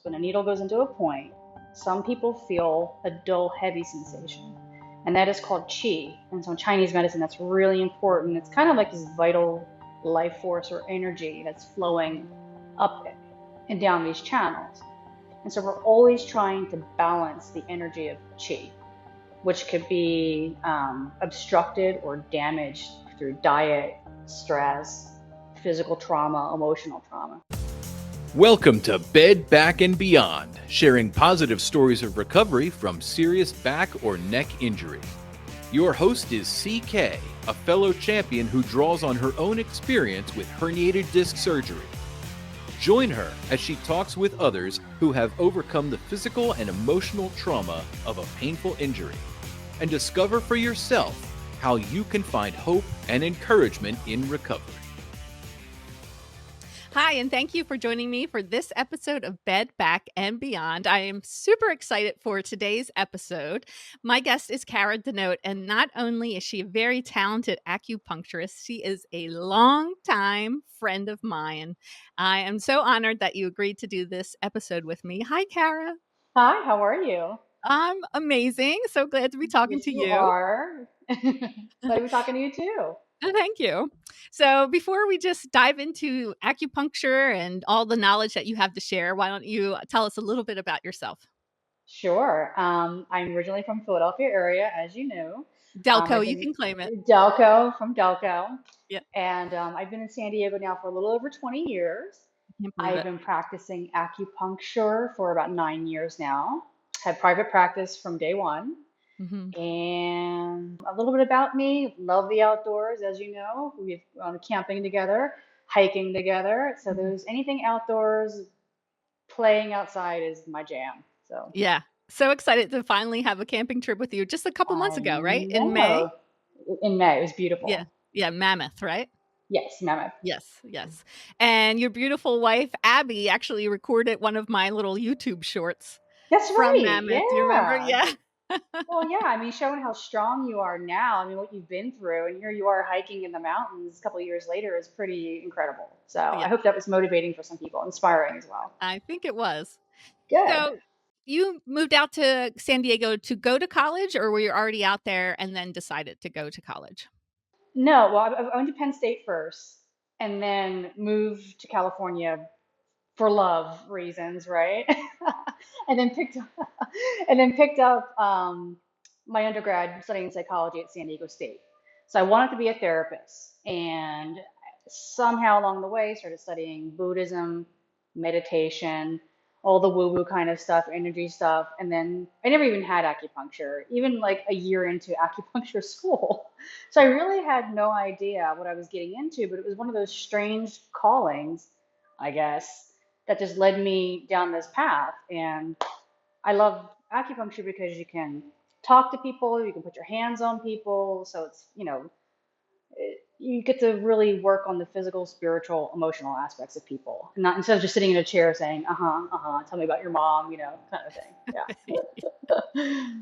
When a needle goes into a point, some people feel a dull, heavy sensation, and that is called qi. And so in Chinese medicine, that's really important. It's kind of like this vital life force or energy that's flowing up and down these channels. And so we're always trying to balance the energy of qi, which could be obstructed or damaged through diet, stress, physical trauma, emotional trauma. Welcome to Bed, Back, and Beyond, sharing positive stories of recovery from serious back or neck injury. Your host is CK, a fellow champion who draws on her own experience with herniated disc surgery. Join her as she talks with others who have overcome the physical and emotional trauma of a painful injury, and discover for yourself how you can find hope and encouragement in recovery. Hi, and thank you for joining me for this episode of Bed, Back, and Beyond. I am super excited for today's episode. My guest is Cara Dinote, and not only is she a very talented acupuncturist, she is a longtime friend of mine. I am so honored that you agreed to do this episode with me. Hi, Cara. Hi, how are you? I'm amazing. So glad to be talking Yes, to you you. are. Glad to be talking to you too. Thank you. So, before we just dive into acupuncture and all the knowledge that you have to share, why don't you tell us a little bit about yourself? Sure. I'm originally from Philadelphia area, as you know. Delco, I've you been can claim it. Delco from Delco, Yeah, and I've been in San Diego now for a little over 20 years. I can't believe I've it. been practicing acupuncture for about 9 years now. Had private practice from day one. Hmm. And a little bit about me, love the outdoors, as you know. We've gone camping together, hiking together. So there's anything outdoors, playing outside is my jam. So Yeah. So excited to finally have a camping trip with you just a couple months I ago, right? In May? know. In May, it was Yeah. beautiful. Yeah. Mammoth, right? Yes, Mammoth. Yes. Yes. And your beautiful wife, Abby, actually recorded one of my little YouTube shorts That's from right. Mammoth. Do you remember? Yeah. Yeah. Well, yeah. I mean, showing how strong you are now. I mean, what you've been through, and here you are hiking in the mountains a couple of years later is pretty incredible. So I Yeah. hope that was motivating for some people, inspiring as well. I think it was. Good. So you moved out to San Diego to go to college, or were you already out there and then decided to go to college? No, well, I went to Penn State first and then moved to California for love reasons, right? And then picked up my undergrad studying psychology at San Diego State. So I wanted to be a therapist, and somehow along the way started studying Buddhism, meditation, all the woo-woo kind of stuff, energy stuff, and then I never even had acupuncture, even like a year into acupuncture school. So I really had no idea what I was getting into, but it was one of those strange callings, I guess, that just led me down this path. And I love acupuncture because you can talk to people, you can put your hands on people. So it's, you get to really work on the physical, spiritual, emotional aspects of people. Not instead of just sitting in a chair saying, tell me about your mom, kind of thing. Yeah.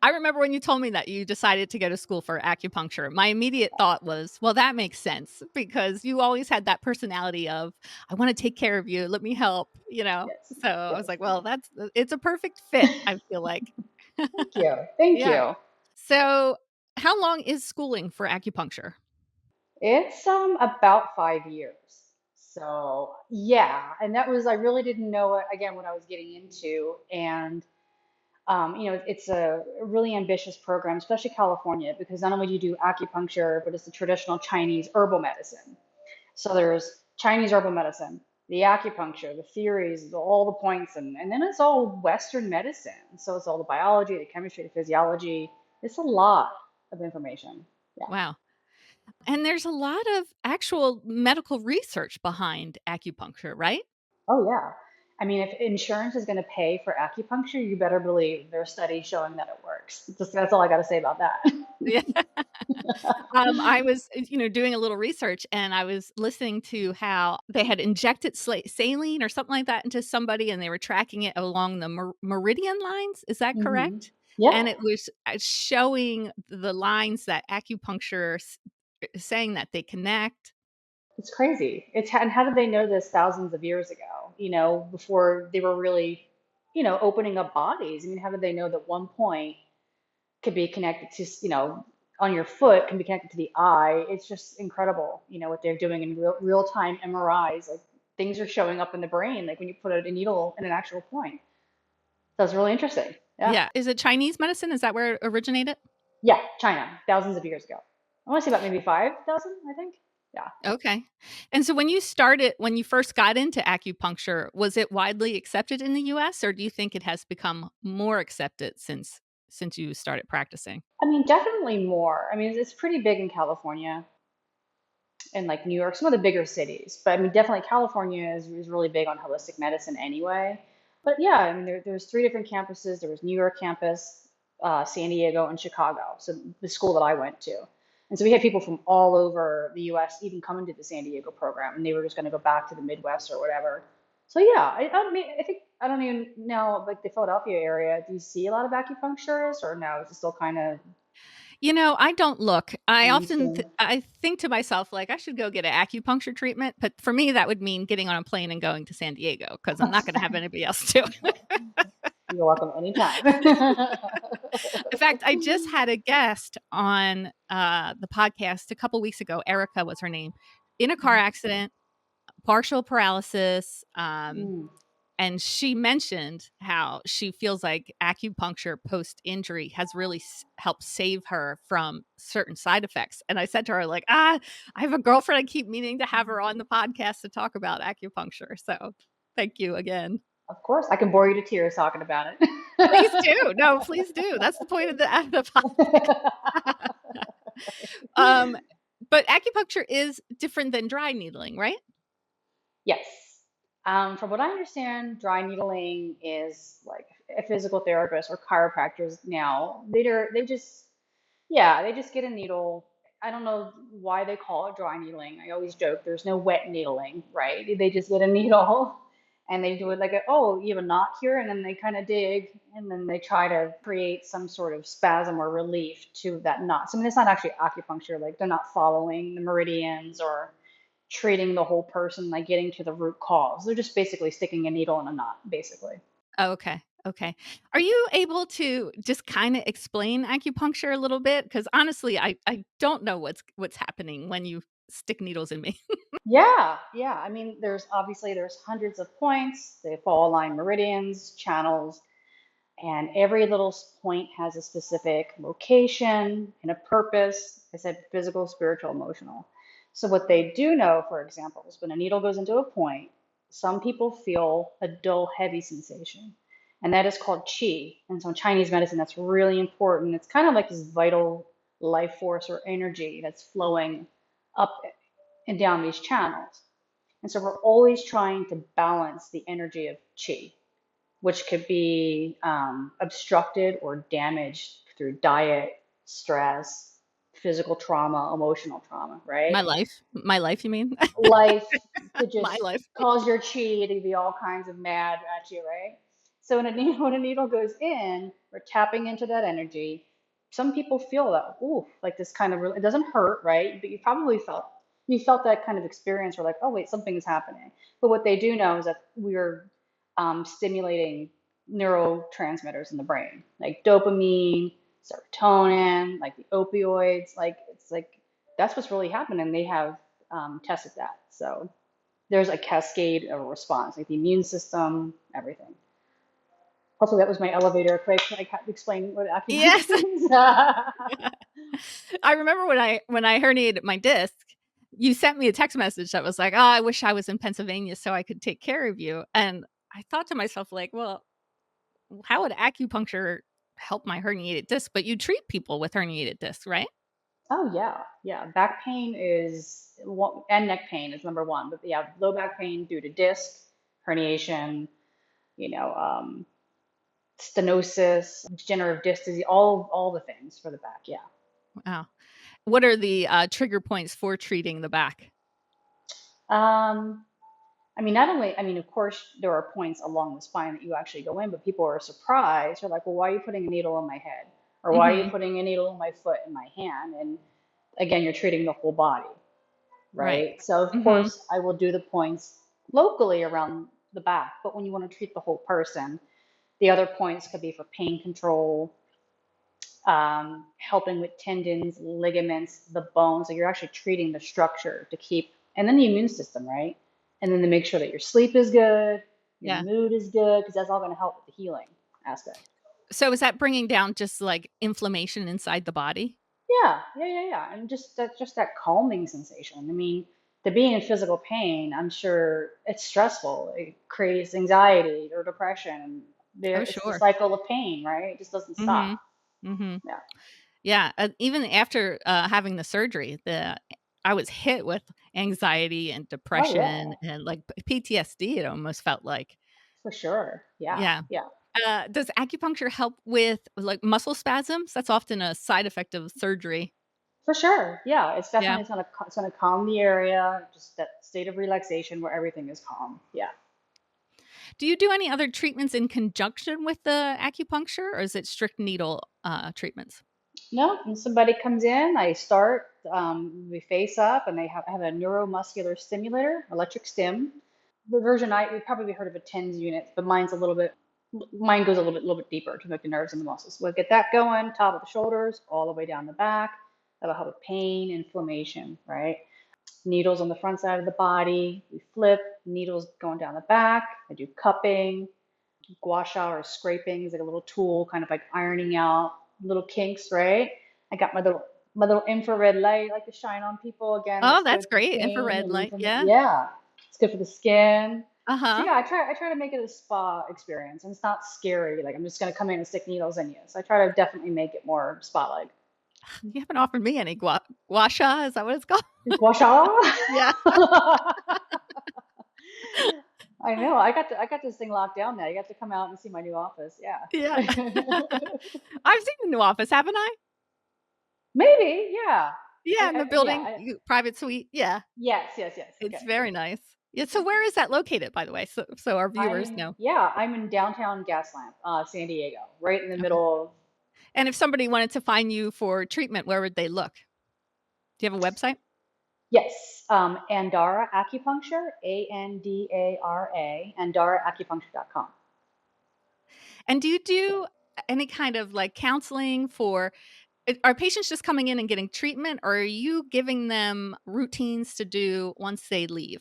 I remember when you told me that you decided to go to school for acupuncture. My immediate thought was, well, that makes sense because you always had that personality of, I want to take care of you. Let me help. Yes. So I was Yes. like, well, it's a perfect fit, I feel like. Thank you. Thank Yeah. you. So how long is schooling for acupuncture? It's about 5 years. So yeah, and that was I really didn't know again what I was getting into, and it's a really ambitious program, especially California, because not only do you do acupuncture, but it's the traditional Chinese herbal medicine. So there's Chinese herbal medicine, the acupuncture, the theories, all the points, and then it's all Western medicine. So it's all the biology, the chemistry, the physiology. It's a lot of information. Yeah. Wow. And there's a lot of actual medical research behind acupuncture, right? Oh, yeah. I mean, if insurance is going to pay for acupuncture, you better believe there are studies showing that it works. That's all I got to say about that. Yeah. I was, doing a little research and I was listening to how they had injected saline or something like that into somebody and they were tracking it along the meridian lines. Is that Hmm. correct? Yeah, And it was showing the lines that acupuncture is saying that they connect. it's crazy. And how did they know this thousands of years ago? before they were really, opening up bodies. I mean, how did they know that one point could be connected to, on your foot can be connected to the eye? It's just incredible, what they're doing in real time MRIs. Like things are showing up in the brain, like when you put a needle in an actual point. So it's really interesting. Yeah. Yeah. Is it Chinese medicine? Is that where it originated? Yeah, China, thousands of years ago. I want to say about maybe 5,000, I think. Yeah. Okay. And so when you first got into acupuncture, was it widely accepted in the US, or do you think it has become more accepted since you started practicing? I mean, definitely more. I mean, it's pretty big in California and like New York, some of the bigger cities. But I mean, definitely California is really big on holistic medicine anyway. But yeah, I mean, there's three different campuses. There was New York campus, San Diego, and Chicago. So the school that I went to. And so we had people from all over the US even coming to the San Diego program, and they were just going to go back to the Midwest or whatever. So yeah, I mean, I think I don't even know, like the Philadelphia area. Do you see a lot of acupuncturists, or no? Is it still kind of I don't look. mainstream? I think to myself like I should go get an acupuncture treatment, but for me that would mean getting on a plane and going to San Diego because I'm not going to have anybody else do it. You're welcome anytime. In fact, I just had a guest on the podcast a couple weeks ago. Erica was her name, in a car accident, partial paralysis. Mm. And she mentioned how she feels like acupuncture post injury has really helped save her from certain side effects. And I said to her, like, I have a girlfriend. I keep meaning to have her on the podcast to talk about acupuncture. So thank you again. Of course, I can bore you to tears talking about Please do. No, please do. That's the point of the podcast. it. But acupuncture is different than dry needling, right? Yes. From what I understand, dry needling is like a physical therapist or chiropractors now. They just, yeah, they just get a needle. I don't know why they call it dry needling. I always joke there's no wet needling, right? They just get a needle and they do it like, oh, you have a knot here, and then they kind of dig and then they try to create some sort of spasm or relief to that knot. So, I mean, it's not actually acupuncture, like they're not following the meridians or treating the whole person, like getting to the root cause. They're just basically sticking a needle in a knot, basically. Oh, okay. Okay. Are you able to just kind of explain acupuncture a little bit? Because honestly, I don't know what's happening when you stick needles in me. Yeah, yeah. I mean, there's hundreds of points. They fall along meridians, channels, and every little point has a specific location and a purpose. Like I said, physical, spiritual, emotional. So what they do know, for example, is when a needle goes into a point, some people feel a dull, heavy sensation, and that is called qi. And so in Chinese medicine, that's really important. It's kind of like this vital life force or energy that's flowing up and down these channels. And so we're always trying to balance the energy of qi, which could be obstructed or damaged through diet, stress, physical trauma, emotional trauma, right? My life, you mean? Life could My just life. cause your chi to be all kinds of mad at you, right? So when a needle goes in, we're tapping into that energy. Some people feel that, ooh, like this kind of, it doesn't hurt, right? But you felt that kind of experience where like, oh wait, something is happening. But what they do know is that we're stimulating neurotransmitters in the brain, like dopamine, serotonin, like the opioids. Like it's like that's what's really happening. They have tested that. So there's a cascade of response, like the immune system, everything. Hopefully that was my elevator quick. I can't explain what Yes. acupuncture is. I remember when I herniated my disc, you sent me a text message that was like, "Oh, I wish I was in Pennsylvania so I could take care of you." And I thought to myself, like, well, how would acupuncture help my herniated disc? But you treat people with herniated discs, right? Oh yeah, yeah. Back pain is and neck pain is number one, but yeah, low back pain due to disc herniation, you know, stenosis, degenerative disc disease, all the things for the back. Yeah. Wow. What are the trigger points for treating the back? Um, I mean, not only, I mean, of course, there are points along the spine that you actually go in, but people are surprised. They're like, well, why are you putting a needle in my head? Or why are you Hmm. putting a needle in my foot, in my hand? And again, you're treating the whole body, Right. right? So, of Hmm. course, I will do the points locally around the back. But when you want to treat the whole person, the other points could be for pain control, helping with tendons, ligaments, the bones. So you're actually treating the structure to keep, and then the immune system, right? And then to make sure that your sleep is good, your Yeah. mood is good, because that's all going to help with the healing aspect. So is that bringing down just like inflammation inside the body? Yeah. And just that calming sensation. I mean, to be in physical pain, I'm sure it's stressful. It creates anxiety or depression. Oh, It's the sure. cycle of pain, right? It just doesn't stop. Mhm. Mhm. Yeah. Yeah, even after, having the surgery, I was hit with anxiety and Oh yeah, depression and, like, PTSD, it almost felt like. for sure. Yeah, Yeah. yeah. Does acupuncture help with, like, muscle spasms? That's often a side effect of surgery. For sure. Yeah, it's Yeah. definitely it's gonna calm the area, just that state of relaxation where everything is calm. Yeah. Do you do any other treatments in conjunction with the acupuncture, or is it strict needle, treatments? No, when somebody comes in, I start, we face up and I have a neuromuscular stimulator, electric stim. The version you've probably heard of a TENS unit, but mine goes little bit deeper to make the nerves and the muscles. We'll get that going, top of the shoulders, all the way down the back. That'll help with pain, inflammation, right? Needles on the front side of the body. We flip, needles going down the back. I do cupping, gua sha or scraping is like a little tool, kind of like ironing out little kinks, right? I got my little infrared light, I like to shine on people. Again, Oh, that's that's good for great, pain infrared and light, inflammation. yeah. Yeah, it's good for the skin. So Uh-huh. yeah, I try to make it a spa experience, and it's not scary. Like I'm just gonna come in and stick needles in you. So I try to definitely make it more spa-like. You haven't offered me any gua sha, is that what it's called? Gua sha. Yeah. I know. I got this thing locked down now. You got to come out and see my new office. Yeah. Yeah. I've seen the new office, haven't I? Maybe. Yeah. Yeah, in the Yeah. building, private suite, yeah, Yes. it's Okay. very nice. Yeah, so where is that located, by the way? So our viewers know. I'm in downtown Gaslamp, San Diego, right in the Okay. middle of. And if somebody wanted to find you for treatment, where would they look? Do you have a website? Yes. Andara Acupuncture, ANDARA, And do you do any kind of, like, counseling for are patients just coming in and getting treatment, or are you giving them routines to do once they leave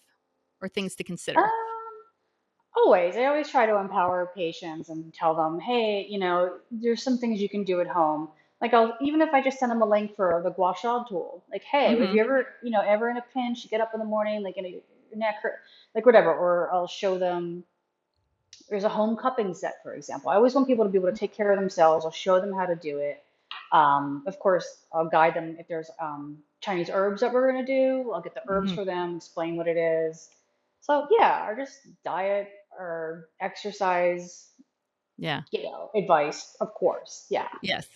or things to Um, consider? Always. I always try to empower patients and tell them, hey, there's some things you can do at home. Like even if I just send them a link for the gua sha tool, like, hey, if Mhm. you ever in a pinch, you get up in the morning, like your neck hurt, like whatever, or I'll show them there's a home cupping set, for example. I always want people to be able to take care of themselves. I'll show them how to do it. Of course, I'll guide them if there's Chinese herbs that we're going to do. I'll get the herbs Mhm. for them, explain what it is. So yeah, or just diet or exercise, Yeah. advice, of course. Yeah. Yes.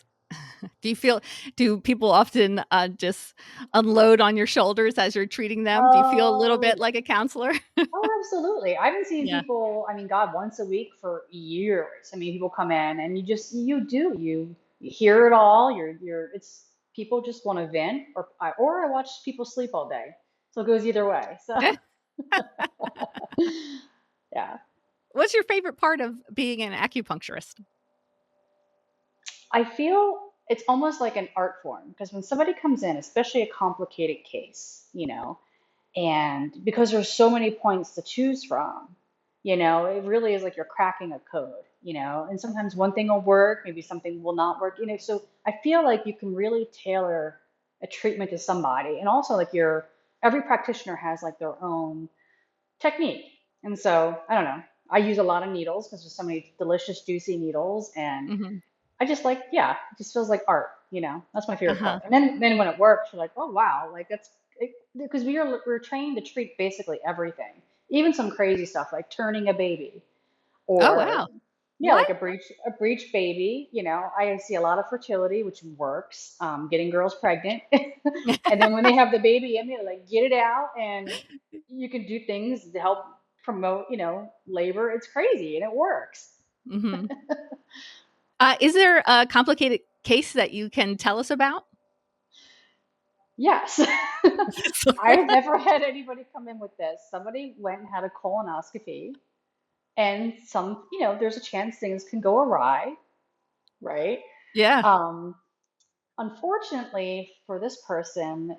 Do people often, just unload on your shoulders as you're treating them? Do you feel a little bit Oh, like a counselor? oh, absolutely. I've been seeing Yeah. people, I mean, God, once a week for years. I mean, people come in and you hear it all. It's people just want to vent, or I watch people sleep all day. So it goes either way. So yeah, What's your favorite part of being an acupuncturist? I feel it's almost like an art form because when somebody comes in, especially a complicated case, and because there's so many points to choose from, it really is like you're cracking a code, and sometimes one thing will work, maybe something will not work, so I feel like you can really tailor a treatment to somebody. And also like every practitioner has like their own technique. And so I don't know, I use a lot of needles because there's so many delicious juicy needles, and Mhm. I just like, yeah, it just feels like art, That's my favorite Uh-huh. part. And then when it works, you're like, oh wow, like that's because we're trained to treat basically everything, even some crazy stuff like turning a baby Oh, or wow. yeah, What? like a breech baby. I see a lot of fertility, which works, getting girls pregnant, and then when they have the baby in, they like get it out, and you can do things to help promote, labor. It's crazy and it works. Mhm. Is there a complicated case that you can tell us about? Yes. I've never had anybody come in with this. Somebody went and had a colonoscopy, And there's a chance things can go awry, right? Yeah. Um, Unfortunately for this person,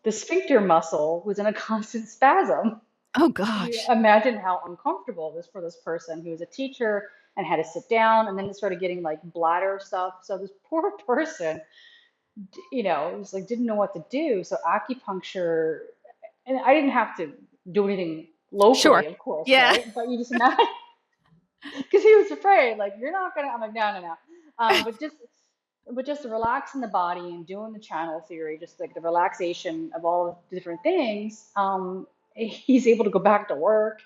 the sphincter muscle was in a constant spasm. Oh Can you gosh. imagine how uncomfortable this for this person who was a teacher and had to sit down, and then it started getting like bladder stuff. So this poor person, was like didn't know what to do. So acupuncture, and I didn't have to do anything Sure. locally, of course, Yeah. right? But you just imagine, because he was afraid, like you're not gonna. I'm like, no, no, no. But just relaxing the body and doing the channel theory, just like the relaxation of all of the different things. He's able to go back to work.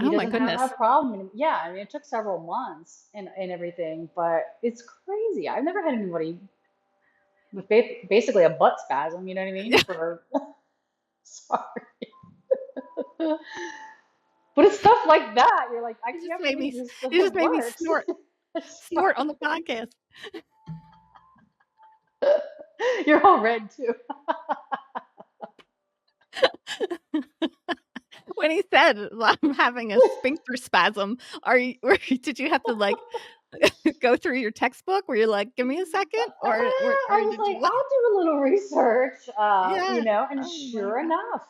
He Oh my doesn't have goodness. a problem. And yeah, I mean, it took several months and everything, but it's crazy. I've never had anybody with basically a butt spasm. You know what I mean? For sorry, but it's stuff like that. You're like, I You just can't made believe me this you just stuff made me works. snort. Snort on the podcast. You're all red too. When he said I'm having a sphincter spasm, did you have to like go through your textbook where you're like, give me a second? Or I was did like, you like, I'll do a little research, yeah. and Oh my sure God. enough,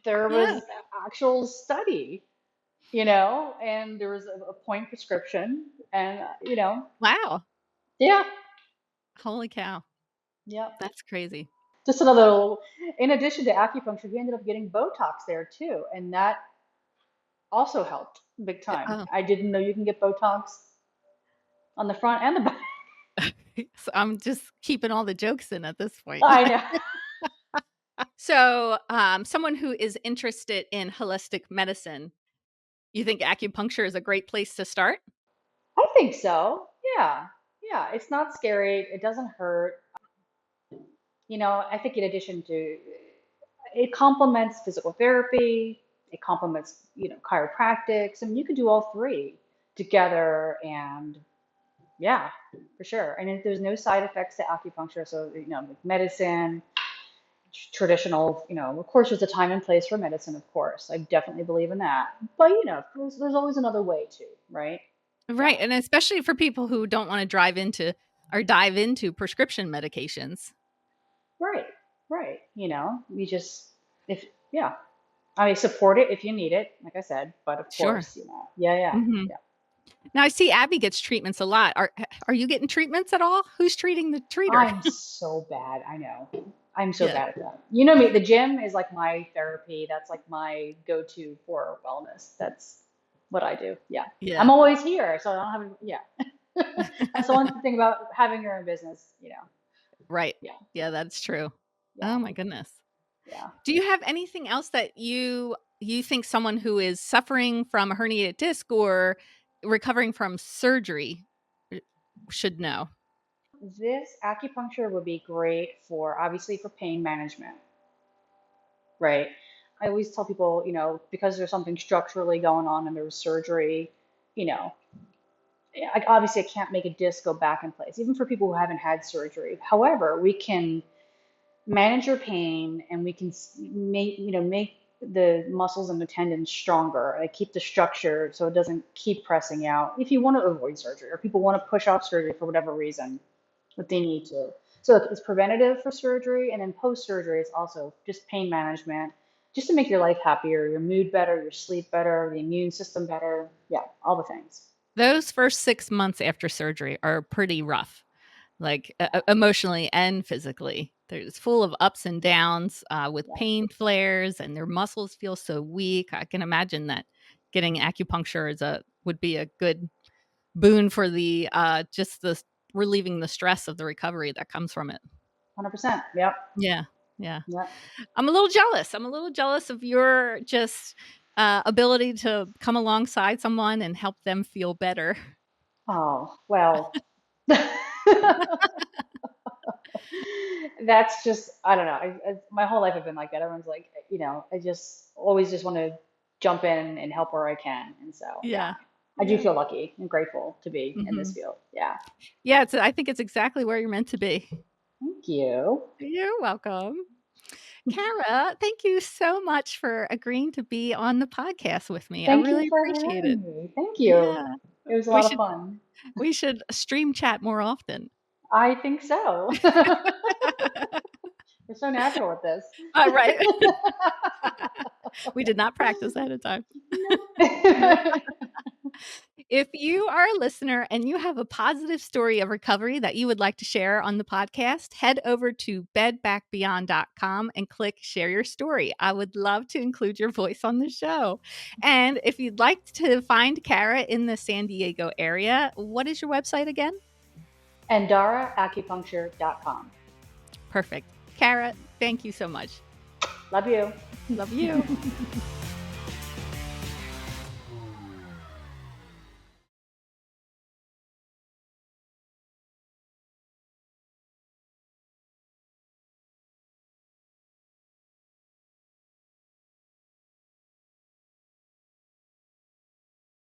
there was Yeah. an actual study, and there was a point prescription, and Wow. yeah, Holy cow. yeah. That's crazy. Just another little, in addition to acupuncture, he ended up getting Botox there too, and that also helped big time. Oh, I didn't know you can get Botox on the front and the back. so I'm just keeping all the jokes in at this point. I know. So, someone who is interested in holistic medicine, you think acupuncture is a great place to start? I think so. Yeah. Yeah. It's not scary. It doesn't hurt. I think in addition to it complements physical therapy, it complements, chiropractics. I mean, you can do all three together and yeah, for sure. And if there's no side effects to acupuncture, so, like medicine, traditional, of course, there's a time and place for medicine, of course. I definitely believe in that. But, there's always another way too, right? Yeah. Right, and especially for people who don't wanna dive into prescription medications. Right. Right. You just, if, yeah. I mean, support it if you need it, like I said, but of Sure. course, yeah, yeah, Mhm. yeah. Now I see Abby gets treatments a lot. Are you getting treatments at all? Who's treating the treater? I'm so bad. I know. I'm so Yeah. bad at that. You know me, the gym is like my therapy. That's like my go-to for wellness. That's what I do. Yeah. Yeah. I'm always here, so I don't have, yeah. That's the one thing about having your own business. Right. Yeah. Yeah, that's true. Yeah. Oh my goodness. Yeah. Do you have anything else that you think someone who is suffering from a herniated disc or recovering from surgery uh, should know? This acupuncture would be great for obviously for pain management, right? I always tell people, because there's something structurally going on and there's surgery, you know, obviously I can't make a disc go back in place, even for people who haven't had surgery. However, we can manage your pain and we can make the muscles and the tendons stronger. I keep the structure so it doesn't keep pressing out. If you want to avoid surgery or people want to push off surgery for whatever reason, but they need to. So it's preventative for surgery, and then post-surgery is also just pain management, just to make your life happier, your mood better, your sleep better, the immune system better. Yeah, all the things. Those first 6 months after surgery are pretty rough, like emotionally and physically. It's full of ups and downs with Yeah, pain flares, and their muscles feel so weak. I can imagine that getting acupuncture would be a good boon for the just the relieving the stress of the recovery that comes from it. 100%. Yep. Yeah. Yeah. Yep. I'm a little jealous. I'm a little jealous of your just ability to come alongside someone and help them feel better. Oh, well. That's just, I don't know. My whole life I've been like that. Everyone's like, I just always just want to jump in and help where I can. And so, yeah, Yeah. I do Yeah. feel lucky and grateful to be in this Mhm. field. Yeah. Yeah, I think it's exactly where you're meant to be. Thank you. You're welcome. Cara, thank you so much for agreeing to be on the podcast with me. I Thank you really for appreciate it. having me. Thank you. Yeah. It was a We lot of should fun. we should stream chat more often. I think so. We're so natural at this. Right. We did not practice ahead of time. Nope. If you are a listener and you have a positive story of recovery that you would like to share on the podcast, head over to bedbackbeyond.com and click share your story. I would love to include your voice on the show. And if you'd like to find Cara in the San Diego area, what is your website again? And DaraAcupuncture.com. Perfect. Cara, thank you so much. Love you. Love you.